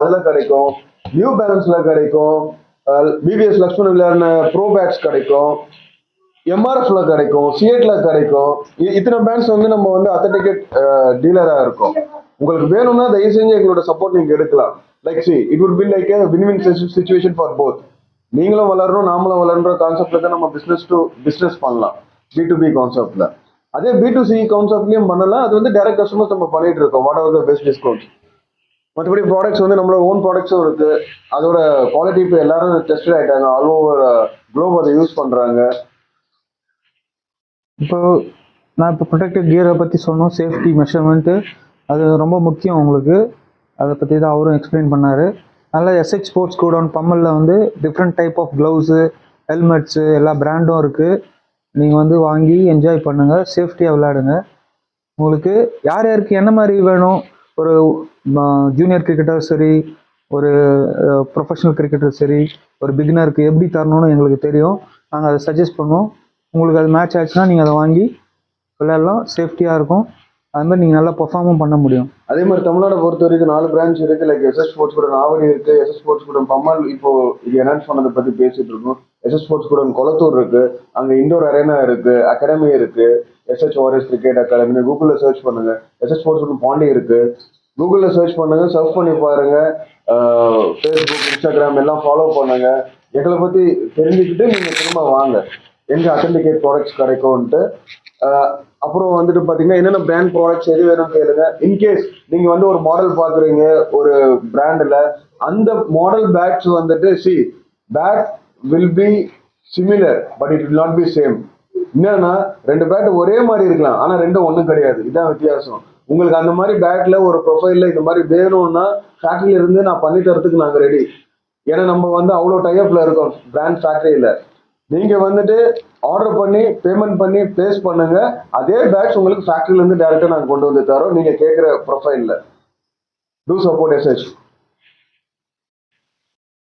அதில் கிடைக்கும், நியூ பேலன்ஸ்ல கிடைக்கும், பிபிஎஸ் லக்ஷ்மண் விளையாடின ப்ரோ பேட்ஸ் கிடைக்கும், எம்ஆர்எஃப்ல கிடைக்கும், சிஎட்ல கிடைக்கும். இத்தனை பேண்ட்ஸ் வந்து நம்ம வந்து அத்தன்டிகேட் டீலரா இருக்கும். உங்களுக்கு வேணும்னா தயவு செஞ்சு எங்களோட சப்போர்ட் நீங்க எடுக்கலாம். Like see it would be like win-win situation for both. நீங்களும் வளரணும், நாமளும் வளர்ன்ற கான்செப்ட்ல தான் நம்ம பிசினஸ் டு பிசினஸ் பண்ணலாம், B2B கான்செப்ட்ல. அதே B2C கான்செப்ட்லயும் பண்ணலாம். அது வந்து டைரக்ட் கஸ்டமர்ஸ் நம்ம பண்ணிட்டு இருக்கோம். What are the best discounts. மற்றபடி ப்ராடக்ட்ஸ் வந்து நம்மளோட ஓன் ப்ராடக்ட்ஸும் இருக்கு. அதோட குவாலிட்டி இப்போ எல்லாரும் டெஸ்டட் ஆயிட்டாங்க. ஆல் ஓவர் குளோப் அதை யூஸ் பண்றாங்க. இப்போ நான் இப்போ ப்ரொடெக்டிவ் கியரை பற்றி சொன்னோம். சேஃப்டி மெஷர்மெண்ட்டு அது ரொம்ப முக்கியம் உங்களுக்கு. அதை பற்றி தான் அவரும் எக்ஸ்பிளைன் பண்ணார். அதனால் SH ஸ்போர்ட்ஸ் கூடவுன் பம்மலில் வந்து different type of gloves, helmets எல்லா பிராண்டும் இருக்குது. நீங்கள் வந்து வாங்கி என்ஜாய் பண்ணுங்கள், சேஃப்டியாக விளையாடுங்க. உங்களுக்கு யார் யாருக்கு என்ன மாதிரி வேணும், ஒரு ஜூனியர் கிரிக்கெட்டர் சரி, ஒரு ப்ரொஃபஷனல் கிரிக்கெட்டர் சரி, ஒரு பிகினருக்கு எப்படி தரணும்னு எங்களுக்கு தெரியும். நாங்கள் அதை சஜஸ்ட் பண்ணுவோம். உங்களுக்கு அது மேட்ச் ஆச்சுன்னா நீங்கள் அதை வாங்கி விளையாடலாம், சேஃப்டியாக இருக்கும். அது மாதிரி நீங்கள் நல்லா பெர்ஃபார்மும் பண்ண முடியும். அதே மாதிரி தமிழ்நாடு பொறுத்த வரைக்கும் 4 பிரான்ச் இருக்குது. லைக் SS ஸ்போர்ட்ஸ் கூட ஆவடி இருக்குது, SS ஸ்போர்ட்ஸ் கூட பம்மல் இப்போ இது என்ஹான்ஸ் பண்ணதை பற்றி பேசிட்டு இருக்கோம். SS ஸ்போர்ட்ஸ் கூட கொளத்தூர் இருக்குது, அங்கே இண்டோர் அரேனா இருக்குது, அகாடமி இருக்குது, SH வாரியர்ஸ் கிரிக்கெட் அகாடமி. கூகுளில் சர்ச் பண்ணுங்க. SS ஸ்போர்ட்ஸ் கூட பாண்டி இருக்குது, கூகுளில் சர்ச் பண்ணுங்க, சர்ச் பண்ணி பாருங்க. ஃபேஸ்புக், இன்ஸ்டாகிராம் எல்லாம் ஃபாலோ பண்ணுங்க. எங்களை பற்றி தெரிஞ்சுக்கிட்டு நீங்கள் திரும்ப வாங்க, எங்கே அத்தன்டிகேட் ப்ராடக்ட்ஸ் கிடைக்கும்ன்ட்டு. அப்புறம் வந்துட்டு பார்த்தீங்கன்னா என்னென்ன பிராண்ட் ப்ராடக்ட்ஸ் எது வேணும் கேளுங்க. இன்கேஸ் நீங்கள் வந்து ஒரு மாடல் பார்க்குறீங்க ஒரு பிராண்டில், அந்த மாடல் பேட்ஸ் வந்துட்டு bat will be similar but it will not be same. என்னன்னா 2 பேட் ஒரே மாதிரி இருக்கலாம், ஆனால் 2 ஒன்றும் கிடையாது. இதுதான் வித்தியாசம். உங்களுக்கு அந்த மாதிரி பேட்ல ஒரு ப்ரொஃபைல்ல இந்த மாதிரி வேணும்னா ஃபேக்டரியில இருந்து நான் பண்ணி தரத்துக்கு நாங்கள் ரெடி. ஏன்னா நம்ம வந்து அவ்வளோ டைப்ல இருக்கோம் பிராண்ட் ஃபேக்டரியில. நீங்க வந்துட்டு ஆர்டர் பண்ணி பேமெண்ட் பண்ணி பிளேஸ் பண்ணுங்க. அதே பேட்ச் உங்களுக்கு ஃபேக்டரியில இருந்து டைரக்டா நாங்கள் கொண்டு வந்து தரோம், நீங்க கேட்குற ப்ரொஃபைல்ல. Two support SH.